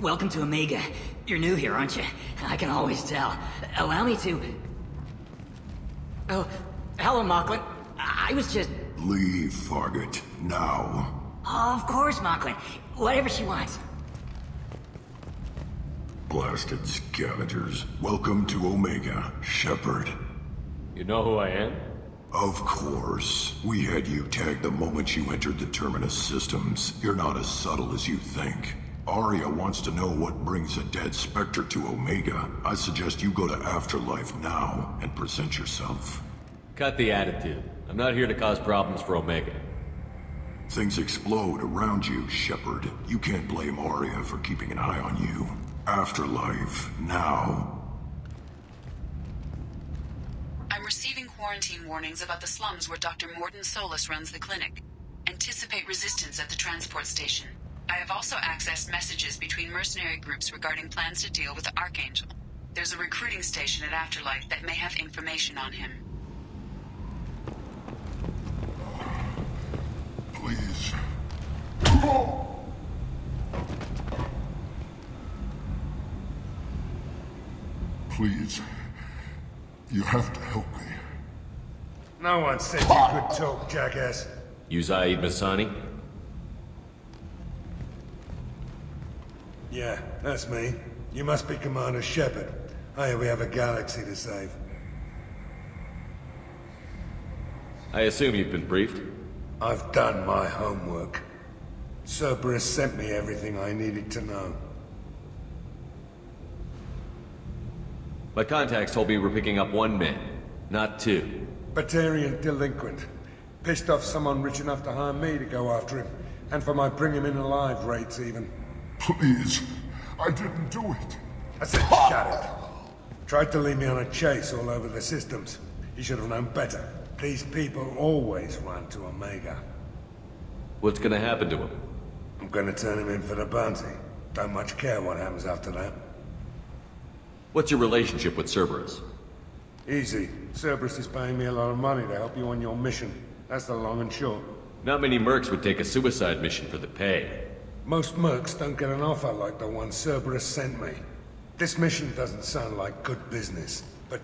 Welcome to Omega. You're new here, aren't you? I can always tell. Allow me to... Oh, hello, Mocklin. I was just... Leave, Fargate. Now. Oh, of course, Mocklin. Whatever she wants. Blasted scavengers. Welcome to Omega, Shepard. You know who I am? Of course. We had you tagged the moment you entered the Terminus systems. You're not as subtle as you think. Arya wants to know what brings a dead Spectre to Omega. I suggest you go to Afterlife now and present yourself. Cut the attitude. I'm not here to cause problems for Omega. Things explode around you, Shepard. You can't blame Arya for keeping an eye on you. Afterlife, now. I'm receiving quarantine warnings about the slums where Dr. Mordin Solus runs the clinic. Anticipate resistance at the transport station. I have also accessed messages between mercenary groups regarding plans to deal with the Archangel. There's a recruiting station at Afterlife that may have information on him. Please. Please. You have to help me. No one said you could talk, jackass. You Zaid Masani? Yeah, that's me. You must be Commander Shepard. Hey, we have a galaxy to save. I assume you've been briefed? I've done my homework. Cerberus sent me everything I needed to know. My contacts told me we're picking up one man, not two. Batarian delinquent. Pissed off someone rich enough to hire me to go after him. And for my bring him in alive rates even. Please. I didn't do it. I said shut it. Tried to lead me on a chase all over the systems. He should have known better. These people always run to Omega. What's gonna happen to him? I'm gonna turn him in for the bounty. Don't much care what happens after that. What's your relationship with Cerberus? Easy. Cerberus is paying me a lot of money to help you on your mission. That's the long and short. Not many mercs would take a suicide mission for the pay. Most mercs don't get an offer like the one Cerberus sent me. This mission doesn't sound like good business, but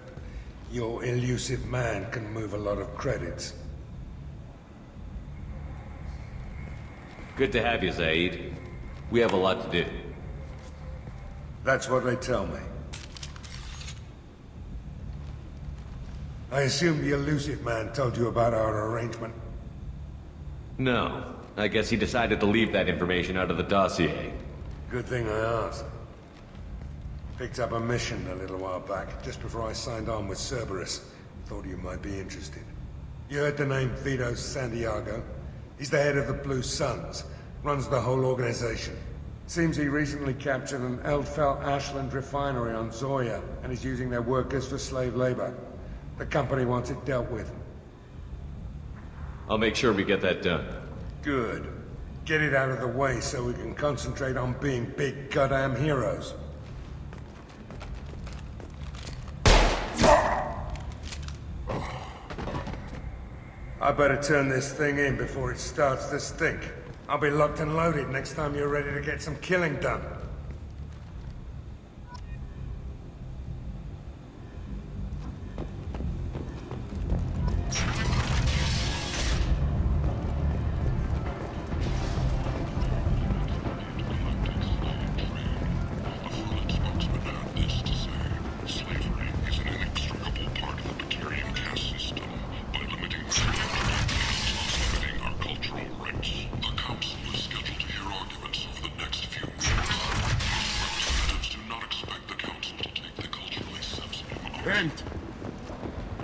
your elusive man can move a lot of credits. Good to have you, Zaid. We have a lot to do. That's what they tell me. I assume the elusive man told you about our arrangement. No. I guess he decided to leave that information out of the dossier. Good thing I asked. Picked up a mission a little while back, just before I signed on with Cerberus. Thought you might be interested. You heard the name Vito Santiago? He's the head of the Blue Suns, runs the whole organization. Seems he recently captured an Eldfell Ashland refinery on Zoya, and is using their workers for slave labor. The company wants it dealt with. I'll make sure we get that done. Good. Get it out of the way so we can concentrate on being big goddamn heroes. I better turn this thing in before it starts to stink. I'll be locked and loaded next time you're ready to get some killing done.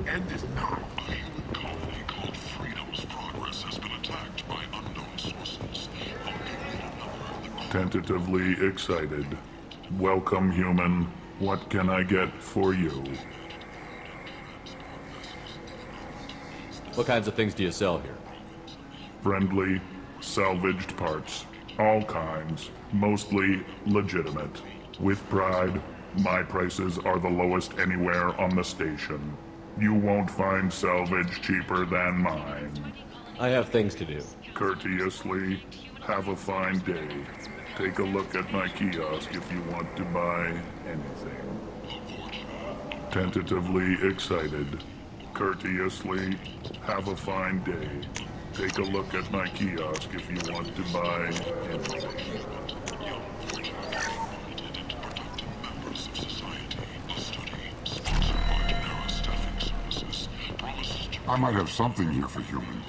End is now. A human colony called Freedom's progress has been attacked by unknown sources. Tentatively excited. Welcome, human. What can I get for you? What kinds of things do you sell here? Friendly, salvaged parts. All kinds. Mostly legitimate. With pride, my prices are the lowest anywhere on the station. You won't find salvage cheaper than mine. I have things to do. Courteously, have a fine day. Take a look at my kiosk if you want to buy anything. Tentatively excited. Courteously, have a fine day. Take a look at my kiosk if you want to buy anything. I might have something here for humans.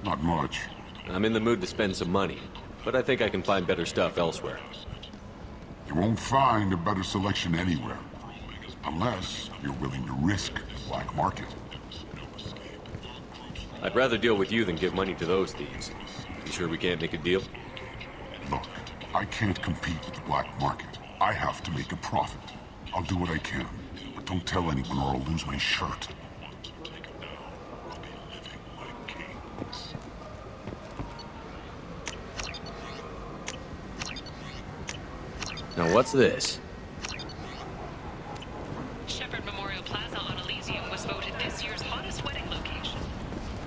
Not much. I'm in the mood to spend some money, but I think I can find better stuff elsewhere. You won't find a better selection anywhere. Unless you're willing to risk the black market. I'd rather deal with you than give money to those thieves. You sure we can't make a deal? Look, I can't compete with the black market. I have to make a profit. I'll do what I can, but don't tell anyone or I'll lose my shirt. Now what's this? Shepard Memorial Plaza on Elysium was voted this year's hottest wedding location.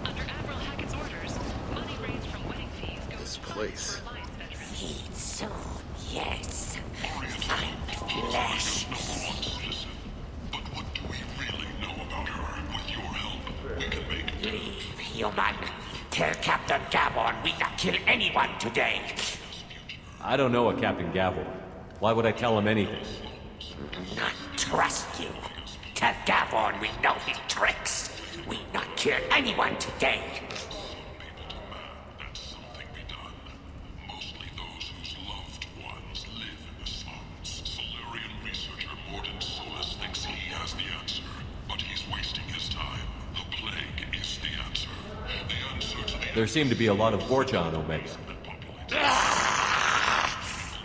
Under Admiral Hackett's orders, money raised from wedding fees goes This place. for Alliance veterans. Feed soon, yes. Find flesh. But what do we really know about her? With your help, we can make... Leave, human. Tell Captain Gavon we not kill anyone today. I don't know a Captain Gavel. Why would I tell him anything? Not trust you. Tell Gavon we know his tricks. We not kill anyone today. That something be done. Mostly those whose loved ones live in the slums. Solarian researcher Morden Solus thinks he has the answer, but he's wasting his time. The plague is the answer. The answer to the... There seem to be a lot of Borgia on Omega.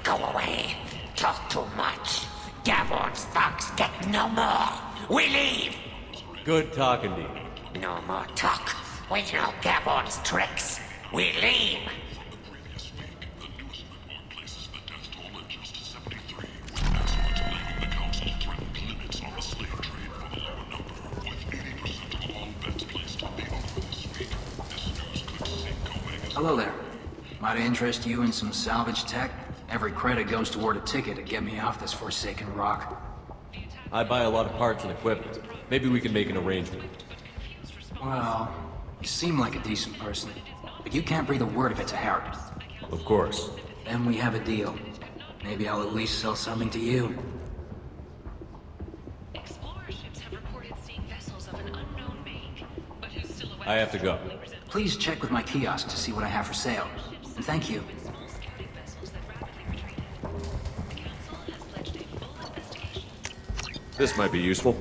Go away. Talk too much. Gavon's thugs get no more. We leave. Good talking to you. No more talk. We know Gavon's tricks. We leave. Previous week, the newest report places the death toll at just 73, with experts blaming the Council threatened limits on the slave trade for the lower number. With 80% of all bets placed on the over this week, this news could sink Omega's... Hello there. Might I interest you in some salvage tech? Every credit goes toward a ticket to get me off this forsaken rock. I buy a lot of parts and equipment. Maybe we can make an arrangement. Well, you seem like a decent person, but you can't breathe a word of it to Harry. Of course. Then we have a deal. Maybe I'll at least sell something to you. Explorer ships have reported seeing vessels of an unknown make, but who's still away. I have to go. Please check with my kiosk to see what I have for sale. And thank you. This might be useful.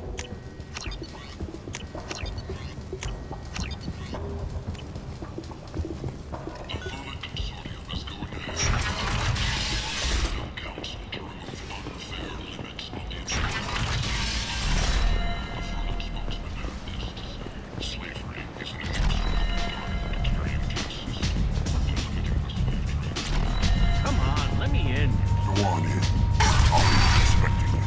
Come on, let me in. Go on in. I'll be expecting you.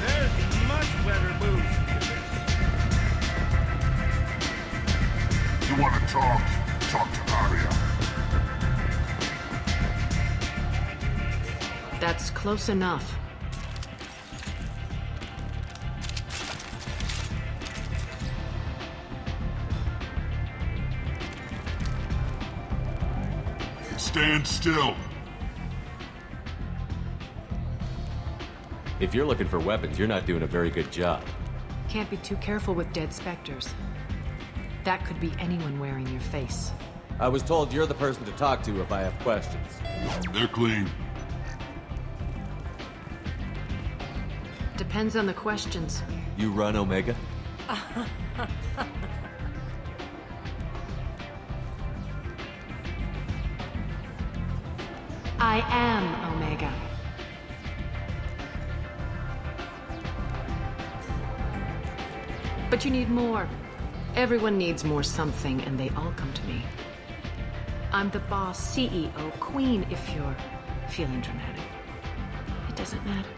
There's much better moves than this. You want to talk? Talk to Arya. That's close enough. Stand still. If you're looking for weapons, you're not doing a very good job. Can't be too careful with dead specters. That could be anyone wearing your face. I was told you're the person to talk to if I have questions. They're clean. Depends on the questions. You run Omega? I am Omega. But you need more. Everyone needs more something, and they all come to me. I'm the boss, CEO, queen, if you're feeling dramatic. It doesn't matter.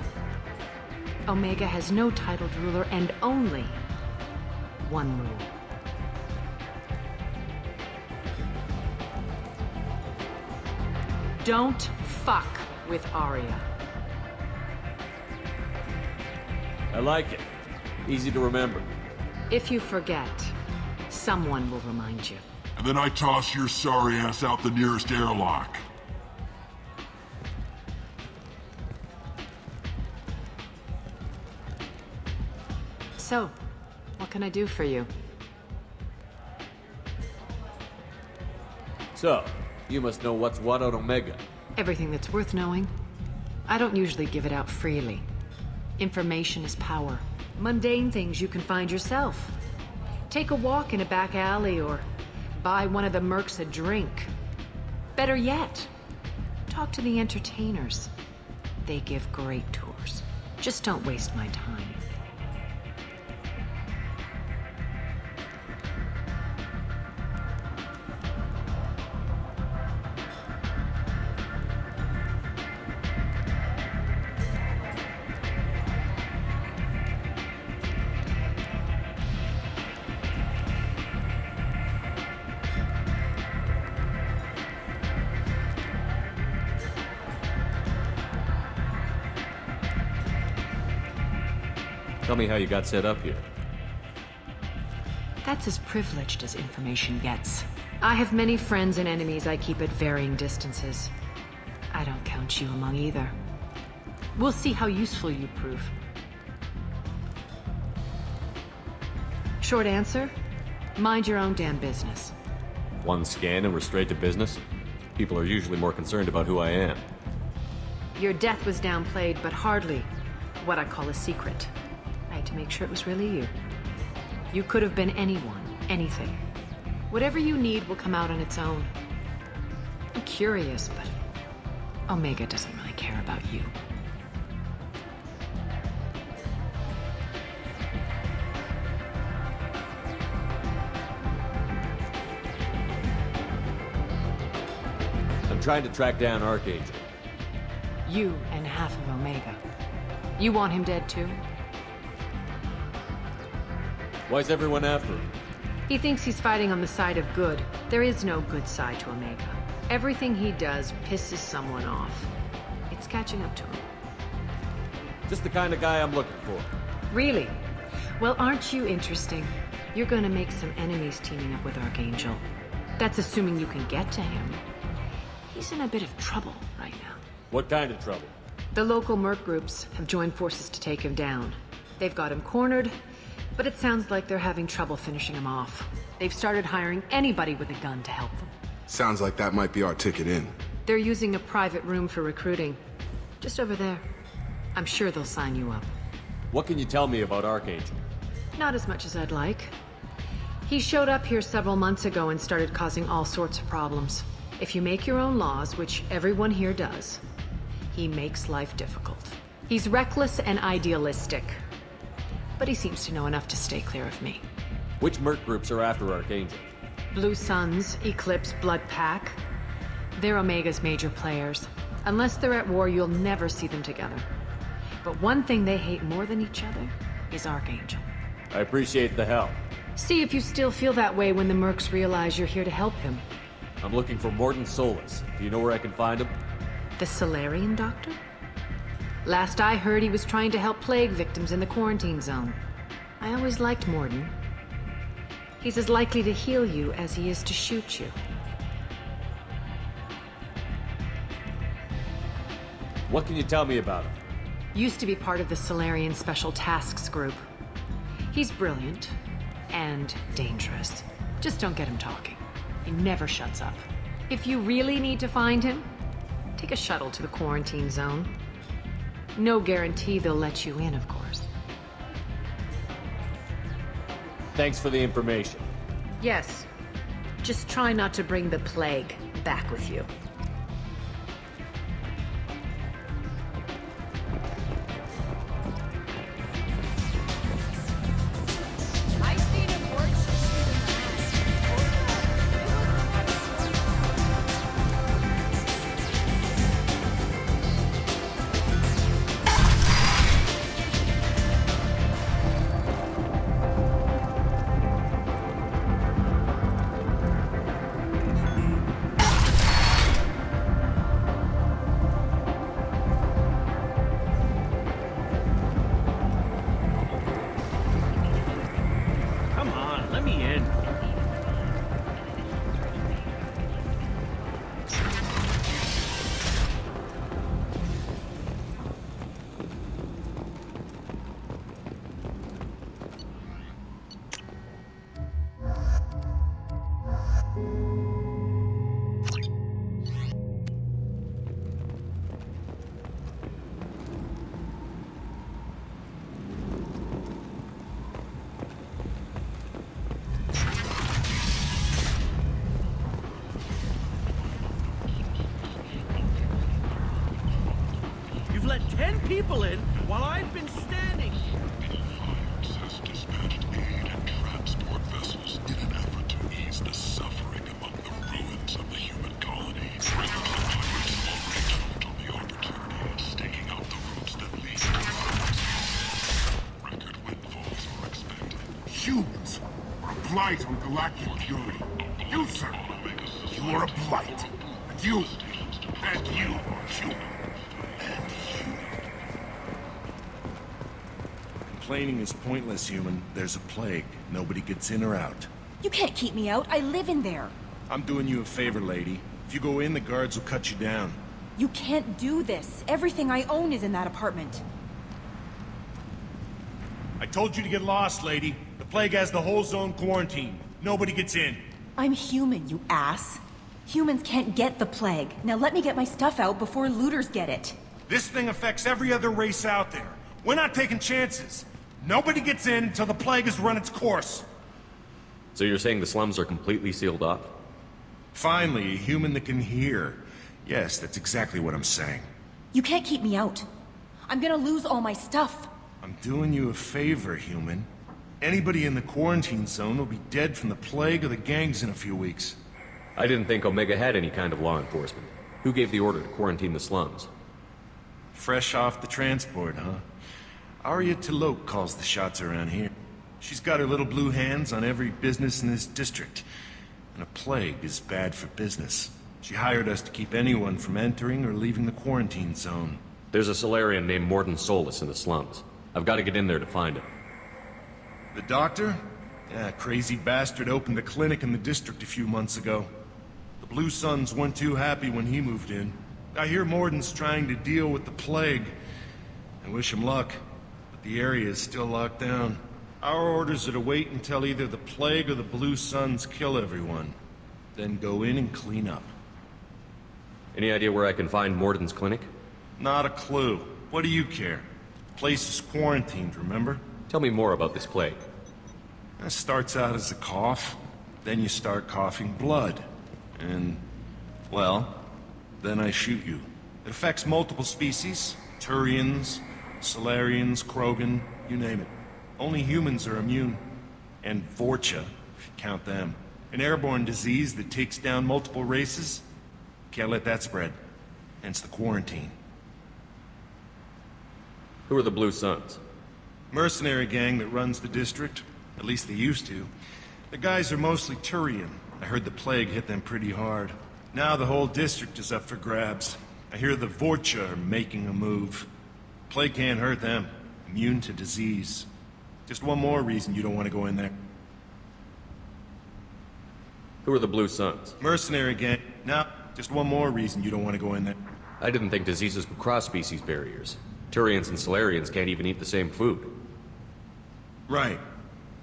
Omega has no titled ruler and only one rule. Don't fuck with Arya. I like it. Easy to remember. If you forget, someone will remind you. And then I toss your sorry ass out the nearest airlock. So, what can I do for you? So, you must know what's what on Omega. Everything that's worth knowing. I don't usually give it out freely. Information is power. Mundane things you can find yourself. Take a walk in a back alley or buy one of the mercs a drink. Better yet, talk to the entertainers. They give great tours. Just don't waste my time. Tell me how you got set up here. That's as privileged as information gets. I have many friends and enemies I keep at varying distances. I don't count you among either. We'll see how useful you prove. Short answer? Mind your own damn business. One scan and we're straight to business? People are usually more concerned about who I am. Your death was downplayed, but hardly what I call a secret. I had to make sure it was really you. You could have been anyone, anything. Whatever you need will come out on its own. I'm curious, but Omega doesn't really care about you. I'm trying to track down Archangel. You and half of Omega. You want him dead too? Why's everyone after him? He thinks he's fighting on the side of good. There is no good side to Omega. Everything he does pisses someone off. It's catching up to him. Just the kind of guy I'm looking for. Really? Well, aren't you interesting? You're gonna make some enemies teaming up with Archangel. That's assuming you can get to him. He's in a bit of trouble right now. What kind of trouble? The local merc groups have joined forces to take him down. They've got him cornered, but it sounds like they're having trouble finishing him off. They've started hiring anybody with a gun to help them. Sounds like that might be our ticket in. They're using a private room for recruiting. Just over there. I'm sure they'll sign you up. What can you tell me about Archangel? Not as much as I'd like. He showed up here several months ago and started causing all sorts of problems. If you make your own laws, which everyone here does, he makes life difficult. He's reckless and idealistic. But he seems to know enough to stay clear of me. Which merc groups are after Archangel? Blue Suns, Eclipse, Blood Pack. They're Omega's major players. Unless they're at war, you'll never see them together. But one thing they hate more than each other is Archangel. I appreciate the help. See if you still feel that way when the mercs realize you're here to help him. I'm looking for Morden Solus. Do you know where I can find him? The Solarian doctor? Last I heard, he was trying to help plague victims in the quarantine zone. I always liked Morden. He's as likely to heal you as he is to shoot you. What can you tell me about him? Used to be part of the Solarian Special Tasks Group. He's brilliant and dangerous. Just don't get him talking. He never shuts up. If you really need to find him, take a shuttle to the quarantine zone. No guarantee they'll let you in, of course. Thanks for the information. Yes. Just try not to bring the plague back with you. Come on, let me in. You've let 10 people in while I've been standing here. Has dispatched aid and transport vessels in an effort to ease the suffering among the ruins of the human colony. Tens of hundreds have already jumped on the opportunity, staking out the routes that lead to the record windfalls are expected. Humans are a blight on galactic purity. You, sir, you are a blight. And you are human. Complaining is pointless, human. There's a plague. Nobody gets in or out. You can't keep me out. I live in there. I'm doing you a favor, lady. If you go in, the guards will cut you down. You can't do this. Everything I own is in that apartment. I told you to get lost, lady. The plague has the whole zone quarantined. Nobody gets in. I'm human, you ass. Humans can't get the plague. Now let me get my stuff out before looters get it. This thing affects every other race out there. We're not taking chances. Nobody gets in until the plague has run its course. So you're saying the slums are completely sealed off? Finally, a human that can hear. Yes, that's exactly what I'm saying. You can't keep me out. I'm gonna lose all my stuff. I'm doing you a favor, human. Anybody in the quarantine zone will be dead from the plague or the gangs in a few weeks. I didn't think Omega had any kind of law enforcement. Who gave the order to quarantine the slums? Fresh off the transport, huh? Arya T'Loak calls the shots around here. She's got her little blue hands on every business in this district. And a plague is bad for business. She hired us to keep anyone from entering or leaving the quarantine zone. There's a Solarian named Morden Solus in the slums. I've got to get in there to find him. The doctor? Yeah, crazy bastard opened a clinic in the district a few months ago. The Blue Suns weren't too happy when he moved in. I hear Morden's trying to deal with the plague. I wish him luck. The area is still locked down. Our orders are to wait until either the plague or the Blue Suns kill everyone. Then go in and clean up. Any idea where I can find Morden's clinic? Not a clue. What do you care? The place is quarantined, remember? Tell me more about this plague. It starts out as a cough. Then you start coughing blood. And, well, then I shoot you. It affects multiple species. Turians, Solarians, Krogan, you name it. Only humans are immune. And Vorcha, if you count them. An airborne disease that takes down multiple races. Can't let that spread. Hence the quarantine. Who are the Blue Suns? Mercenary gang that runs the district. At least they used to. The guys are mostly Turian. I heard the plague hit them pretty hard. Now the whole district is up for grabs. I hear the Vorcha are making a move. Plague can't hurt them. Immune to disease. Just one more reason you don't want to go in there. Who are the Blue Suns? Mercenary gang. Now, just one more reason you don't want to go in there. I didn't think diseases could cross species barriers. Turians and Solarians can't even eat the same food. Right.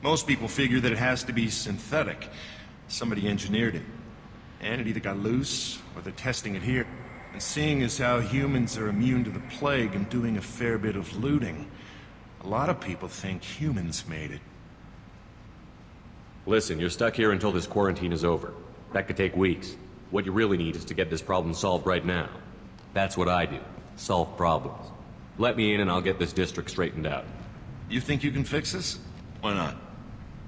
Most people figure that it has to be synthetic. Somebody engineered it. And it either got loose, or they're testing it here. And seeing as how humans are immune to the plague and doing a fair bit of looting, a lot of people think humans made it. Listen, you're stuck here until this quarantine is over. That could take weeks. What you really need is to get this problem solved right now. That's what I do. Solve problems. Let me in and I'll get this district straightened out. You think you can fix this? Why not?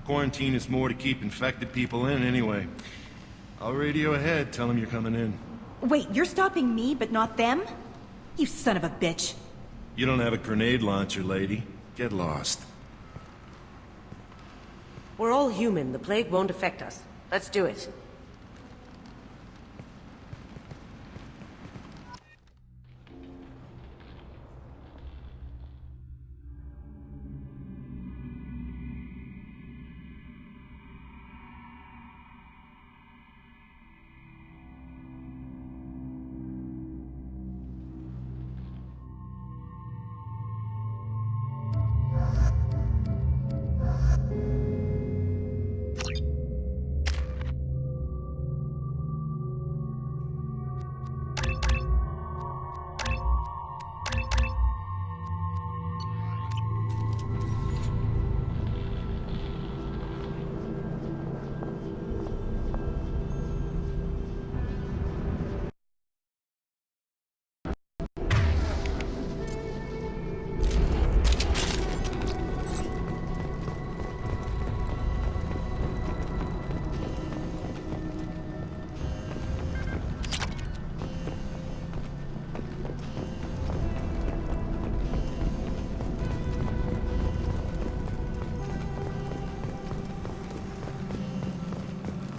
Quarantine is more to keep infected people in anyway. I'll radio ahead, tell them you're coming in. Wait, you're stopping me, but not them? You son of a bitch. You don't have a grenade launcher, lady. Get lost. We're all human. The plague won't affect us. Let's do it.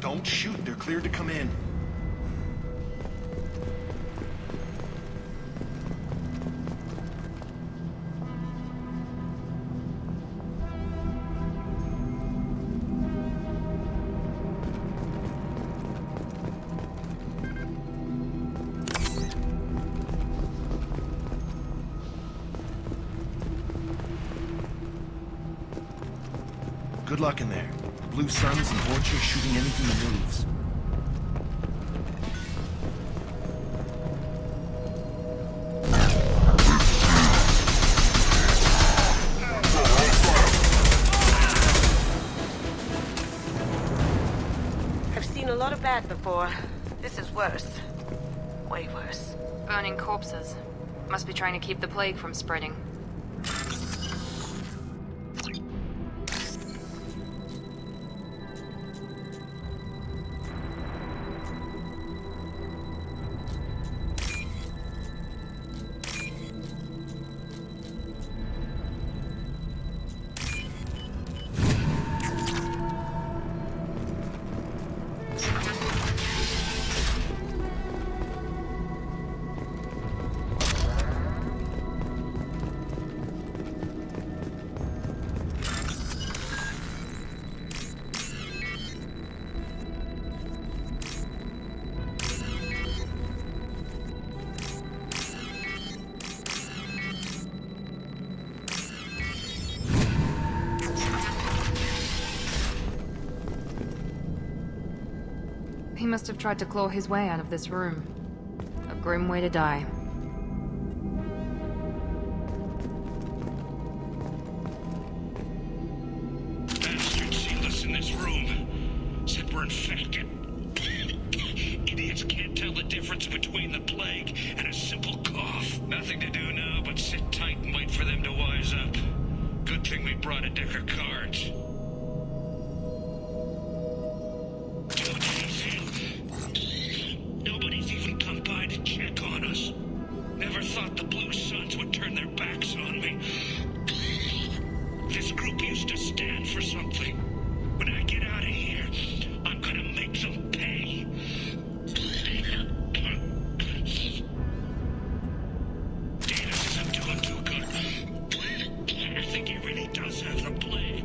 Don't shoot, they're cleared to come in. Good luck in there. Blue suns and vultures shooting anything that moves. I've seen a lot of bad before. This is worse. Way worse. Burning corpses. Must be trying to keep the plague from spreading. He must have tried to claw his way out of this room. A grim way to die. Bastards sealed us in this room. Said we're infected. Idiots can't tell the difference between the plague and a simple cough. Nothing to do now but sit tight and wait for them to wise up. Good thing we brought a deck of cards. Nobody's even come by to check on us. Never thought the Blue Suns would turn their backs on me. This group used to stand for something. When I get out of here, I'm gonna make them pay. Davis isn't doing too good. I think he really does have the plague.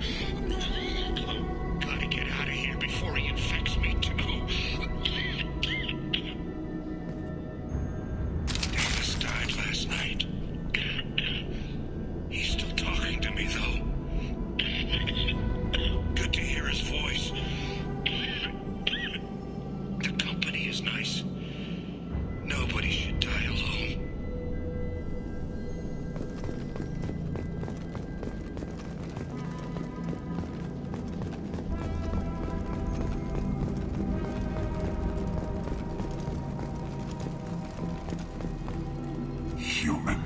human.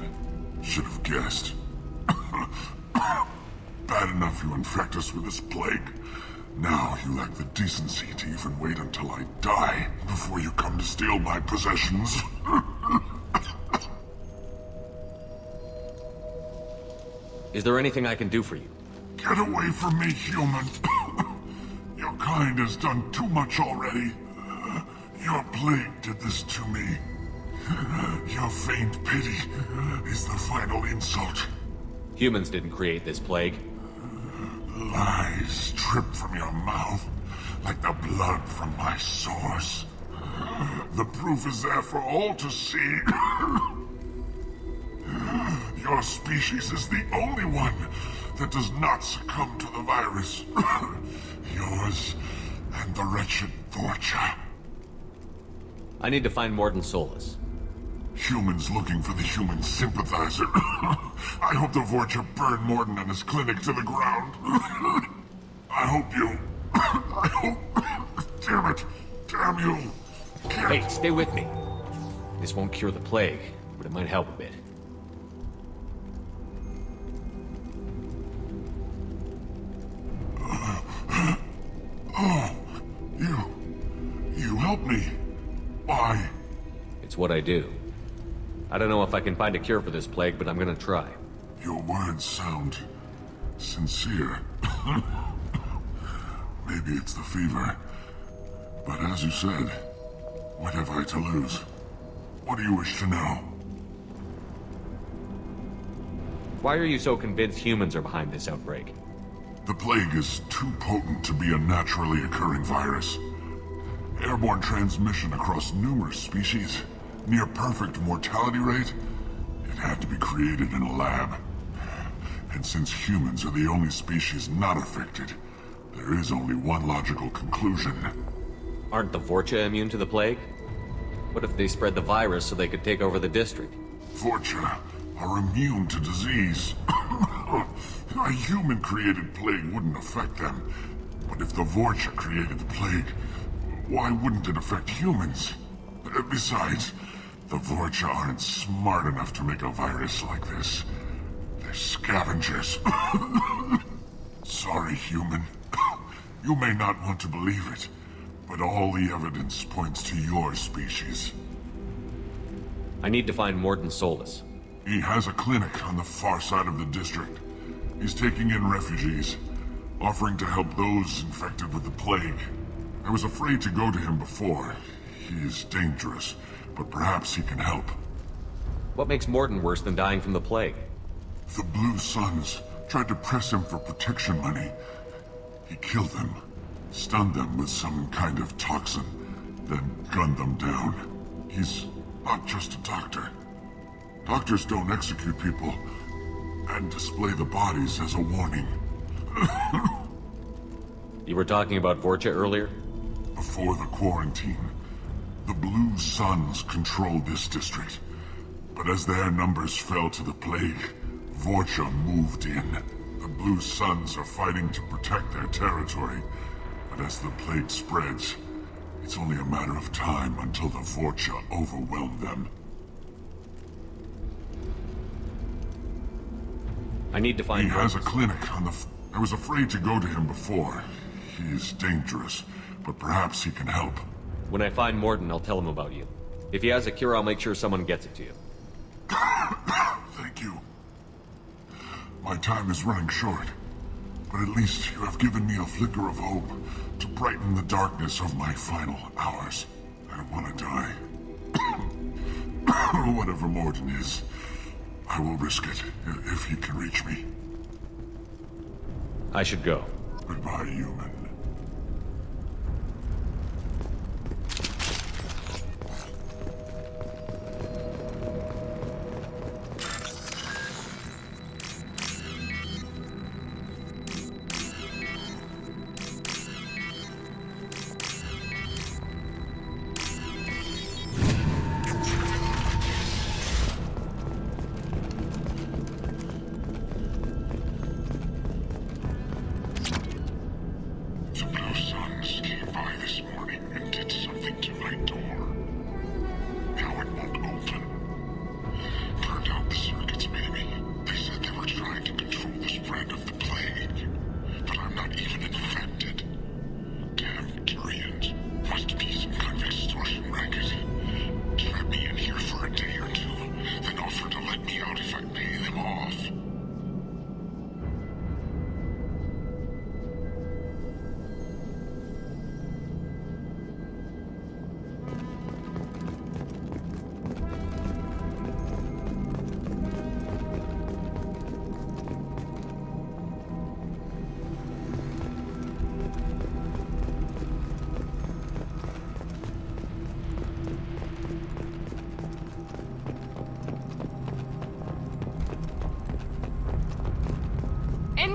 Should have guessed. Bad enough you infect us with this plague. Now you lack the decency to even wait until I die before you come to steal my possessions. Is there anything I can do for you? Get away from me, human. Your kind has done too much already. Your plague did this to me. Your feigned pity is the final insult. Humans didn't create this plague. Lies drip from your mouth like the blood from my sores. The proof is there for all to see. Your species is the only one that does not succumb to the virus. Yours and the wretched Vorcha. I need to find Morden Solus. Humans looking for the human sympathizer. I hope the Vorcha burn Morden and his clinic to the ground. I hope you... I hope... Damn it! Damn you! Hey, stay with me. This won't cure the plague, but it might help a bit. Oh, you helped me. Why? It's what I do. I don't know if I can find a cure for this plague, but I'm gonna try. Your words sound sincere. Maybe it's the fever. But as you said, what have I to lose? What do you wish to know? Why are you so convinced humans are behind this outbreak? The plague is too potent to be a naturally occurring virus. Airborne transmission across numerous species, near perfect mortality rate. It had to be created in a lab. And since humans are the only species not affected, there is only one logical conclusion. Aren't the Vorcha immune to the plague? What if they spread the virus so they could take over the district? Vorcha are immune to disease. A human-created plague wouldn't affect them. But if the Vorcha created the plague, why wouldn't it affect humans? Besides, the Vorcha aren't smart enough to make a virus like this. They're scavengers. Sorry, human. You may not want to believe it, but all the evidence points to your species. I need to find Morden Solus. He has a clinic on the far side of the district. He's taking in refugees, offering to help those infected with the plague. I was afraid to go to him before. He is dangerous, but perhaps he can help. What makes Morden worse than dying from the plague? The Blue Suns tried to press him for protection money. He killed them, stunned them with some kind of toxin, then gunned them down. He's not just a doctor. Doctors don't execute people and display the bodies as a warning. You were talking about Vorcha earlier? Before the quarantine, the Blue Suns controlled this district. But as their numbers fell to the plague, Vorcha moved in. The Blue Suns are fighting to protect their territory. But as the plague spreads, it's only a matter of time until the Vorcha overwhelm them. I need to find... He has a clinic on the... I was afraid to go to him before. He is dangerous, but perhaps he can help. When I find Morden, I'll tell him about you. If he has a cure, I'll make sure someone gets it to you. Thank you. My time is running short, but at least you have given me a flicker of hope to brighten the darkness of my final hours. I don't want to die. Whatever Morden is, I will risk it if he can reach me. I should go. Goodbye, human.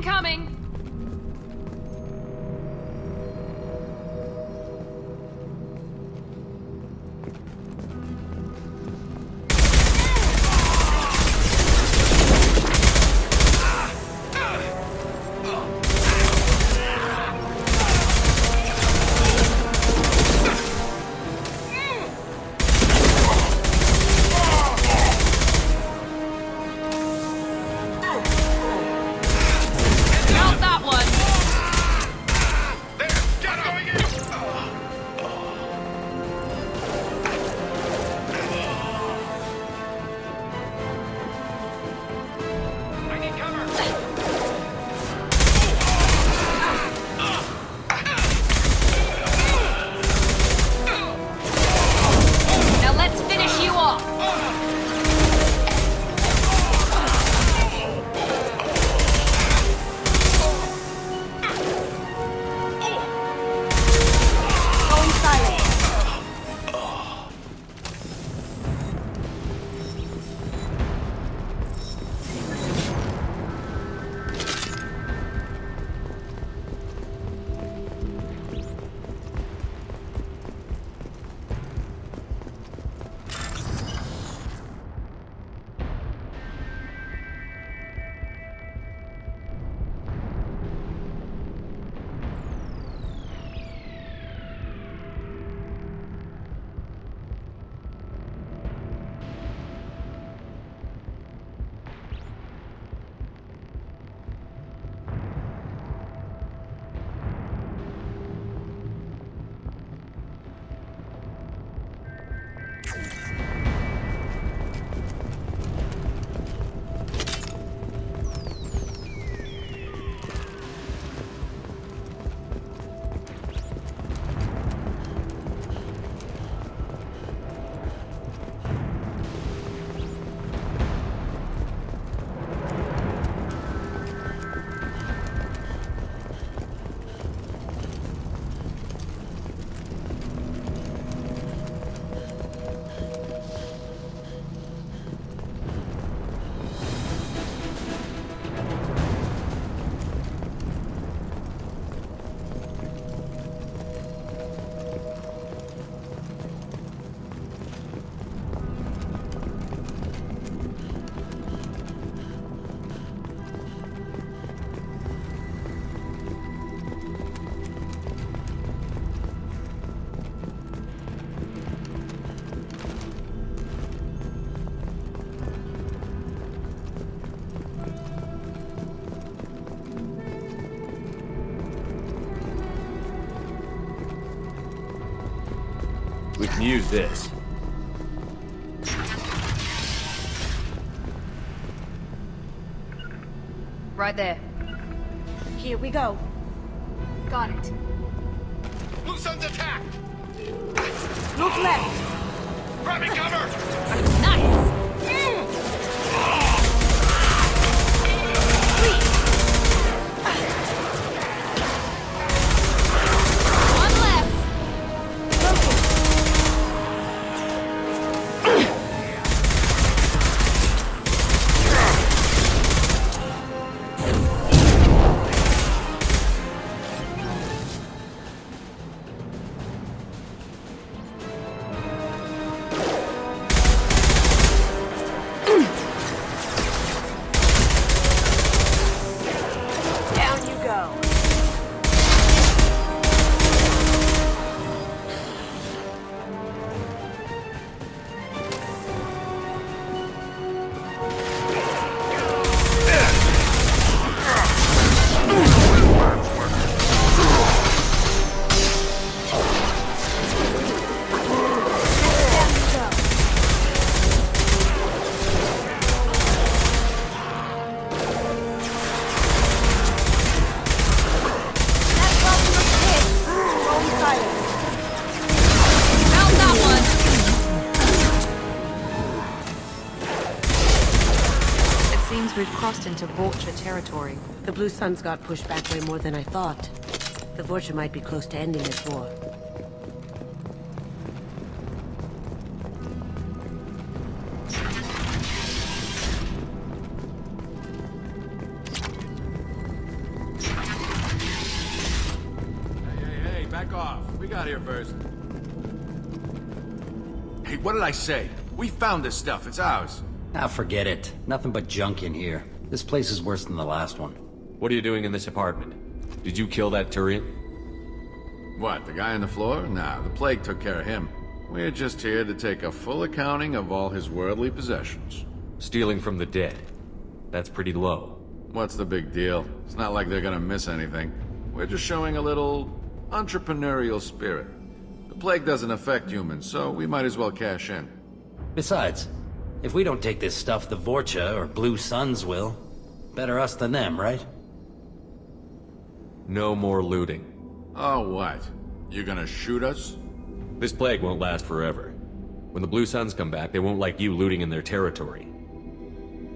Incoming! We can use this. Right there. Here we go. Got it. Blue Sun's attacked! Look left. Grabbing cover! Nice! One left! Down you go. We've crossed into Vulture territory. The Blue Suns got pushed back way more than I thought. The Vulture might be close to ending this war. got here first? Hey, what did I say? We found this stuff. It's ours. Ah, forget it. Nothing but junk in here. This place is worse than the last one. What are you doing in this apartment? Did you kill that Turian? What, the guy on the floor? Nah, the plague took care of him. We're just here to take a full accounting of all his worldly possessions. Stealing from the dead. That's pretty low. What's the big deal? It's not like they're gonna miss anything. We're just showing a little entrepreneurial spirit. The plague doesn't affect humans, so we might as well cash in. Besides, if we don't take this stuff, the Vorcha or Blue Suns will. Better us than them, right? No more looting. Oh, what? You gonna shoot us? This plague won't last forever. When the Blue Suns come back, they won't like you looting in their territory.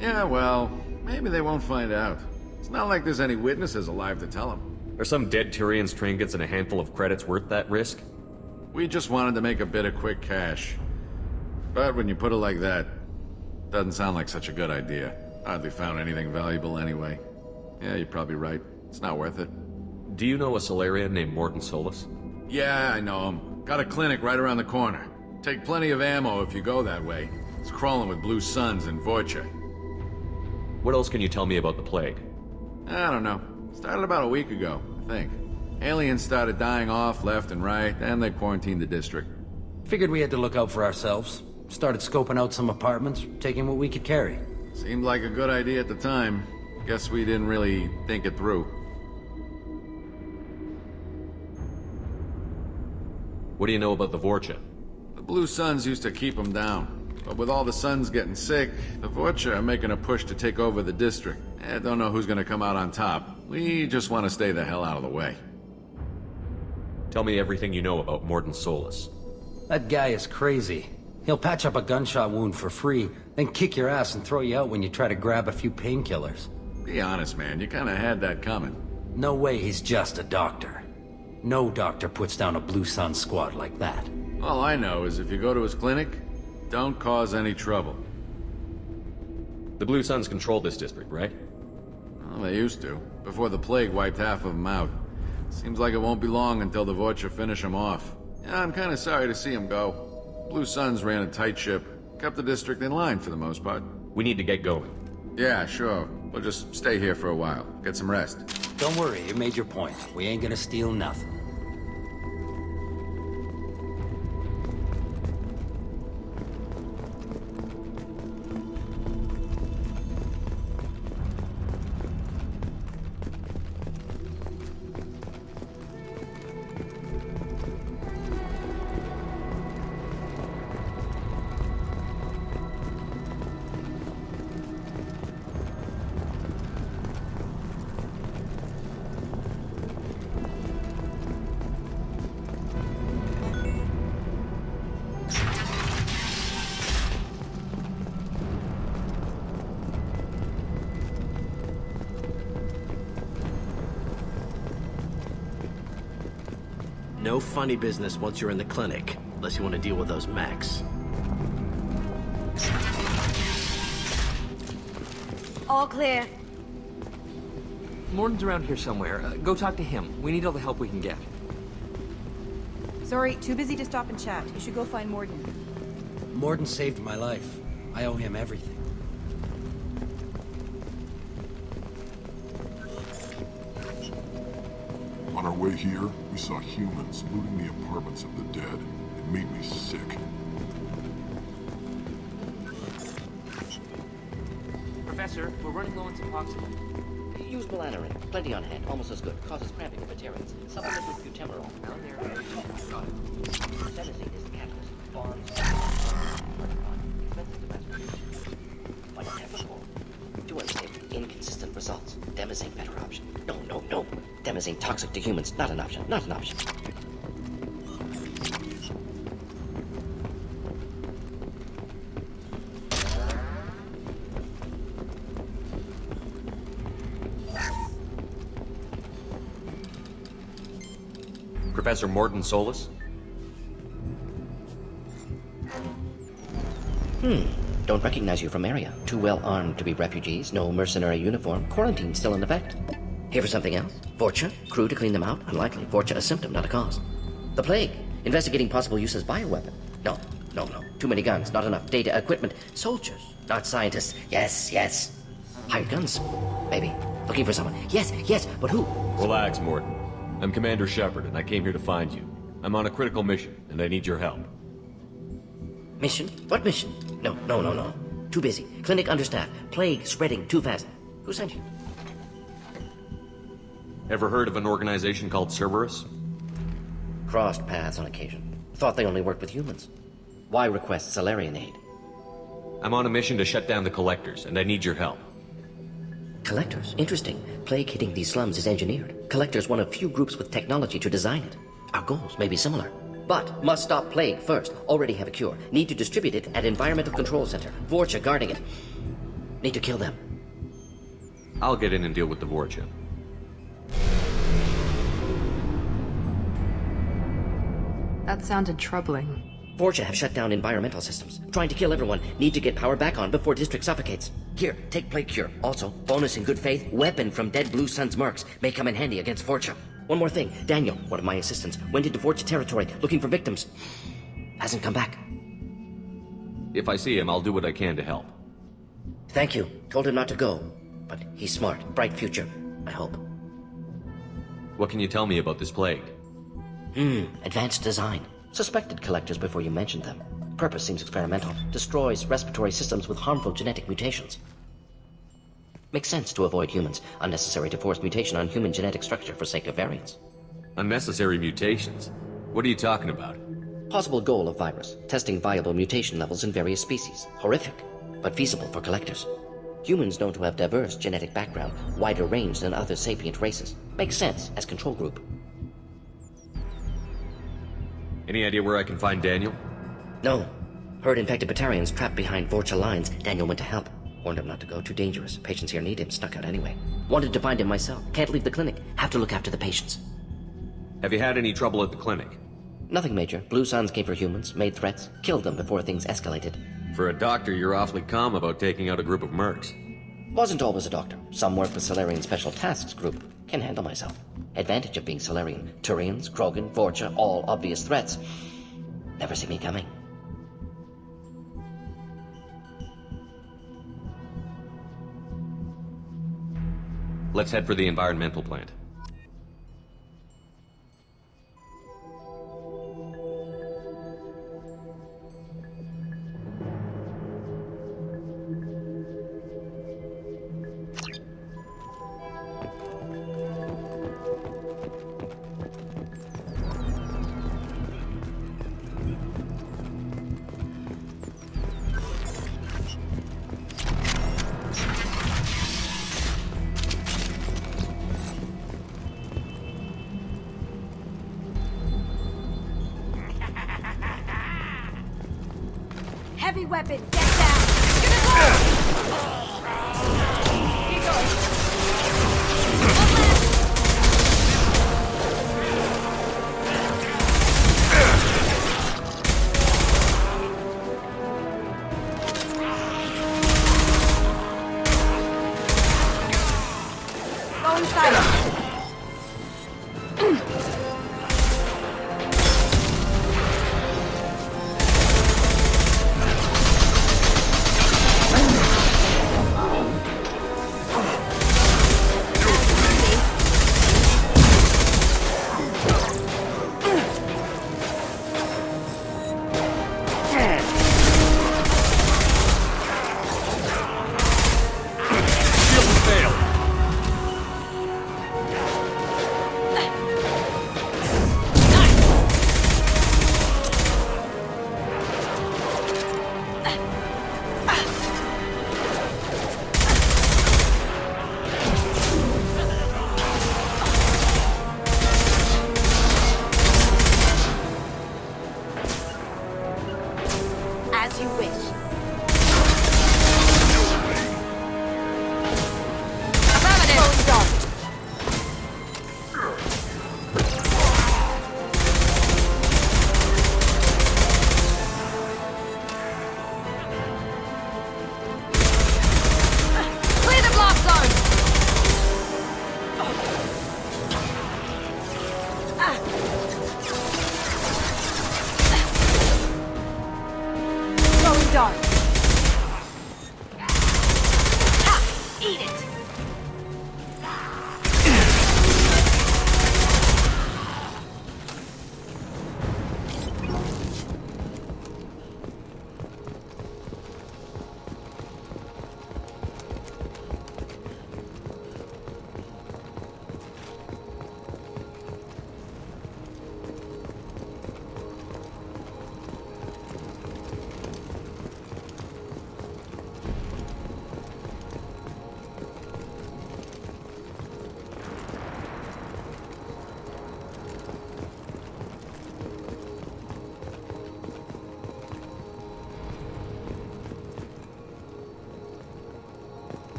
Yeah, well, maybe they won't find out. It's not like there's any witnesses alive to tell them. Are some dead Turian's trinkets and a handful of credits worth that risk? We just wanted to make a bit of quick cash. But when you put it like that, doesn't sound like such a good idea. Hardly found anything valuable anyway. Yeah, you're probably right. It's not worth it. Do you know a Solarian named Mordin Solus? Yeah, I know him. Got a clinic right around the corner. Take plenty of ammo if you go that way. It's crawling with Blue Suns and Vorcha. What else can you tell me about the plague? I don't know. Started about a week ago, I think. Aliens started dying off left and right, and they quarantined the district. Figured we had to look out for ourselves. Started scoping out some apartments, taking what we could carry. Seemed like a good idea at the time. Guess we didn't really think it through. What do you know about the Vorcha? The Blue Suns used to keep them down. But with all the Suns getting sick, the Vorcha are making a push to take over the district. I don't know who's gonna come out on top. We just want to stay the hell out of the way. Tell me everything you know about Mordin Solus. That guy is crazy. He'll patch up a gunshot wound for free, then kick your ass and throw you out when you try to grab a few painkillers. Be honest, man. You kinda had that coming. No way he's just a doctor. No doctor puts down a Blue Sun squad like that. All I know is if you go to his clinic, don't cause any trouble. The Blue Suns control this district, right? Well, they used to, before the plague wiped half of them out. Seems like it won't be long until the Vorcha finish them off. Yeah, I'm kinda sorry to see them go. Blue Suns ran a tight ship, kept the district in line for the most part. We need to get going. Yeah, sure. We'll just stay here for a while, get some rest. Don't worry, you made your point. We ain't gonna steal nothing. No funny business once you're in the clinic, unless you want to deal with those mechs. All clear. Mordin's around here somewhere. Go talk to him. We need all the help we can get. Sorry, too busy to stop and chat. You should go find Mordin. Mordin saved my life. I owe him everything. On our way here, we saw humans looting the apartments of the dead. It made me sick. Professor, we're running low on suboxone. Use melanorin. Plenty on hand. Almost as good. Causes cramping of veterans. Supplement with butemerol. Down there. Adenosine is the catalyst. Bonds. Expensive to mass produce. Like Ep.4. Dual-safe. Inconsistent results. Demazine better option. No. Demazine toxic to humans. Not an option. Not an option. Professor Mordin Solus? Don't recognize you from area. Too well armed to be refugees. No mercenary uniform. Quarantine still in effect. Here for something else? Vorcha? Crew to clean them out? Unlikely. Vorcha a symptom, not a cause. The plague. Investigating possible use as bioweapon. No. Too many guns, not enough data, equipment. Soldiers, not scientists. Yes. Hired guns, maybe. Looking for someone. Yes, but who? Relax, Morton. I'm Commander Shepard, and I came here to find you. I'm on a critical mission, and I need your help. Mission? What mission? No. Too busy. Clinic understaffed. Plague spreading too fast. Who sent you? Ever heard of an organization called Cerberus? Crossed paths on occasion. Thought they only worked with humans. Why request Salarian aid? I'm on a mission to shut down the Collectors, and I need your help. Collectors? Interesting. Plague hitting these slums is engineered. Collectors one of few groups with technology to design it. Our goals may be similar. But must stop plague first. Already have a cure. Need to distribute it at Environmental Control Center. Vorcha guarding it. Need to kill them. I'll get in and deal with the Vorcha. That sounded troubling. Vorcha have shut down environmental systems. Trying to kill everyone. Need to get power back on before district suffocates. Here, take plague cure. Also, bonus in good faith, weapon from dead Blue Sun's mercs. May come in handy against Vorcha. One more thing. Daniel, one of my assistants, went into Vorcha territory looking for victims. Hasn't come back. If I see him, I'll do what I can to help. Thank you. Told him not to go. But he's smart. Bright future. I hope. What can you tell me about this plague? Advanced design. Suspected collectors before you mentioned them. Purpose seems experimental. Destroys respiratory systems with harmful genetic mutations. Makes sense to avoid humans. Unnecessary to force mutation on human genetic structure for sake of variants. Unnecessary mutations? What are you talking about? Possible goal of virus. Testing viable mutation levels in various species. Horrific, but feasible for collectors. Humans known to have diverse genetic background, wider range than other sapient races. Makes sense as control group. Any idea where I can find Daniel? No. Heard infected Batarians trapped behind Vorcha lines. Daniel went to help. Warned him not to go, too dangerous. Patients here need him, snuck out anyway. Wanted to find him myself. Can't leave the clinic. Have to look after the patients. Have you had any trouble at the clinic? Nothing major. Blue Suns came for humans, made threats, killed them before things escalated. For a doctor, you're awfully calm about taking out a group of mercs. Wasn't always a doctor. Some work with Salarian Special Tasks Group. Can handle myself. Advantage of being Salarian. Turians, Krogan, Vorcha, all obvious threats. Never see me coming. Let's head for the environmental plant. Heavy weapon, get down! Get it low! Keep going. Go inside. Eat it!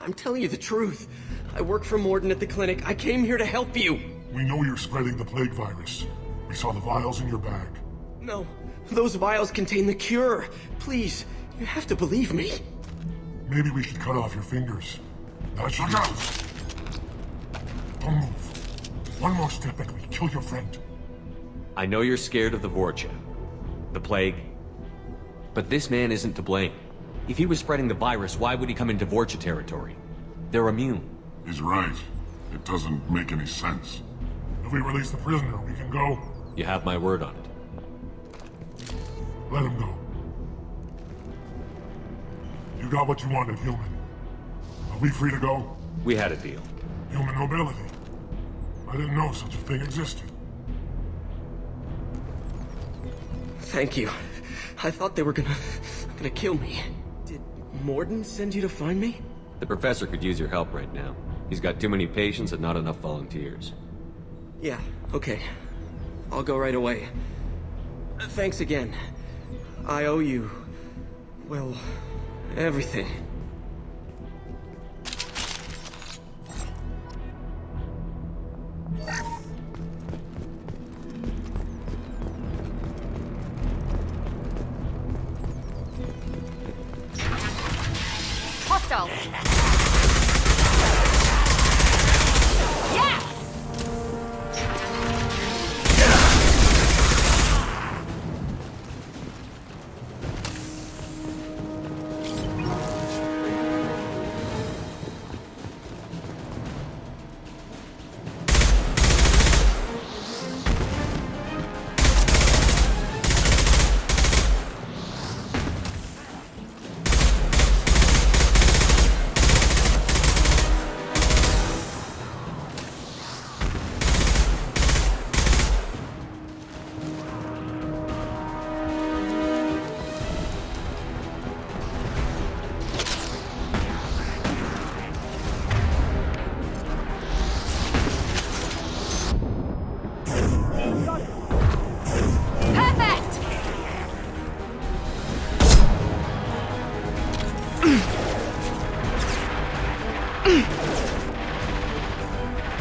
I'm telling you the truth. I work for Morden at the clinic. I came here to help you. We know you're spreading the plague virus. We saw the vials in your bag. No, those vials contain the cure. Please, you have to believe me. Maybe we should cut off your fingers. That should out. Don't move. One more step and we kill your friend. I know you're scared of the Vorcha, the plague, but this man isn't to blame. If he was spreading the virus, why would he come into Vorcha territory? They're immune. He's right. It doesn't make any sense. If we release the prisoner, we can go. You have my word on it. Let him go. You got what you wanted, human. Are we free to go? We had a deal. Human nobility. I didn't know such a thing existed. Thank you. I thought they were gonna kill me. Did Morden send you to find me? The professor could use your help right now. He's got too many patients and not enough volunteers. Yeah, okay. I'll go right away. Thanks again. I owe you, well, everything. Hostiles! Yes!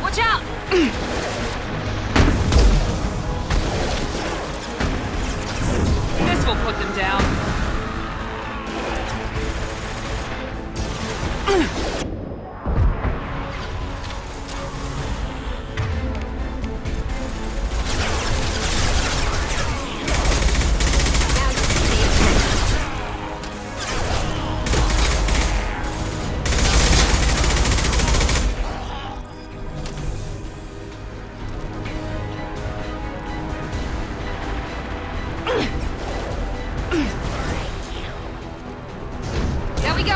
Watch out! This will put them down. There we go!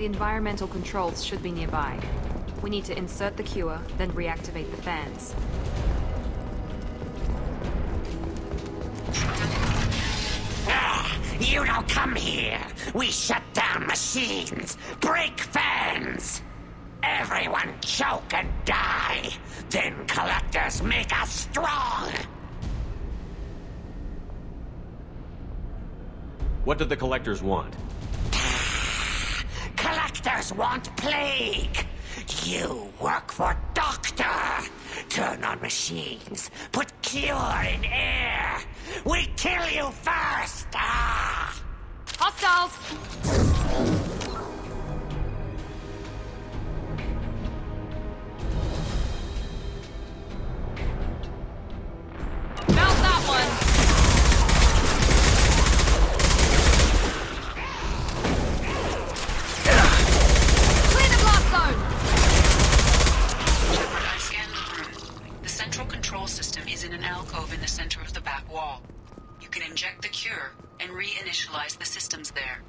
The environmental controls should be nearby. We need to insert the cure, then reactivate the fans. You don't come here. We shut down machines, break fans. Everyone choke and die. Then collectors make us strong. What do the collectors want? Collectors want plague. You work for Doctor. Turn on machines. Put cure in air. We kill you first. Hostiles! Found that one! Clear the blast zone! Shepard, I scanned the room. The central control system is in an alcove in the center of the back wall. You can inject the cure and reinitialize the systems there.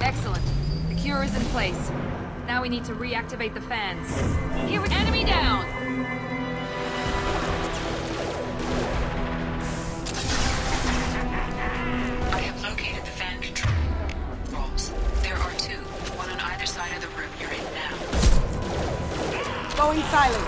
Excellent. The cure is in place. Now we need to reactivate the fans. Here, enemy down! I have located the fan controls. There are two, one on either side of the room you're in now. Going silent.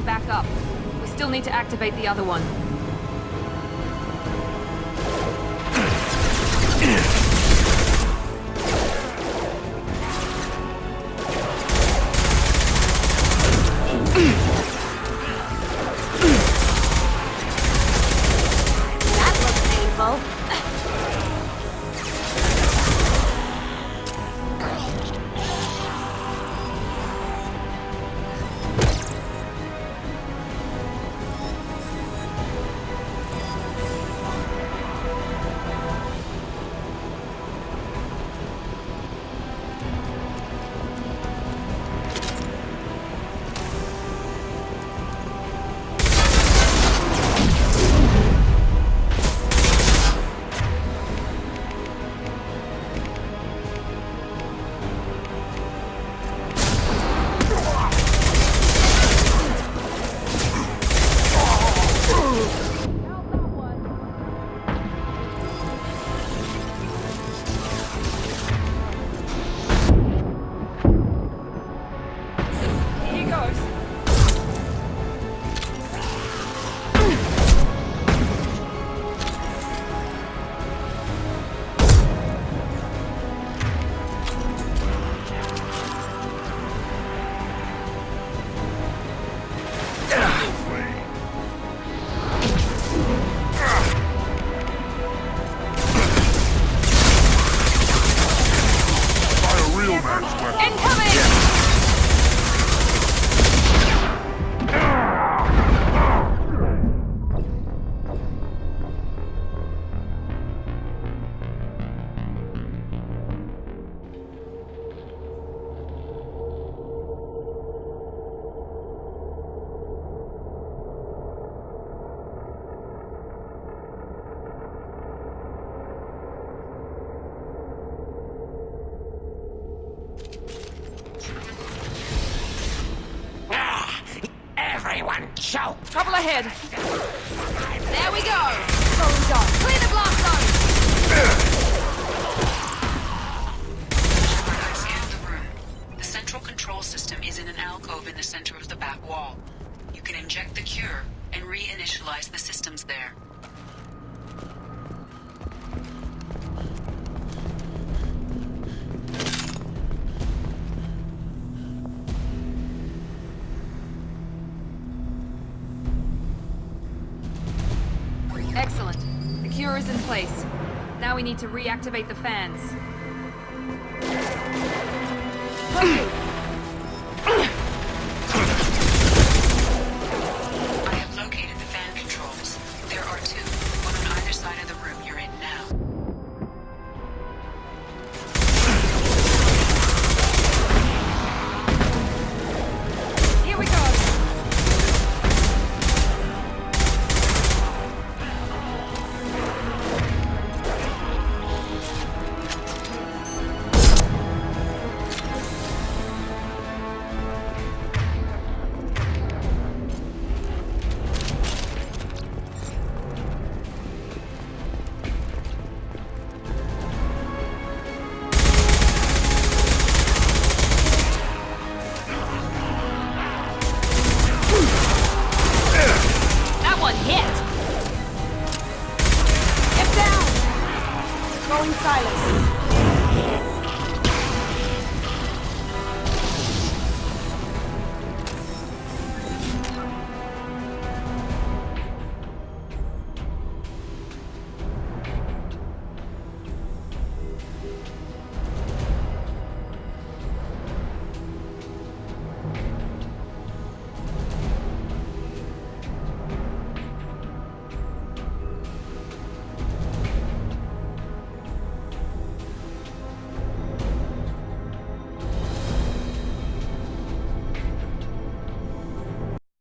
Back up. We still need to activate the other one. That looks painful. choke! Trouble ahead. There we go! Zone done. Clear the blast zone! Shepard, I've scanned the room. The central control system is in an alcove in the center of the back wall. You can inject the cure and reinitialize the systems there. Excellent. The cure is in place. Now we need to reactivate the fans. Perfect.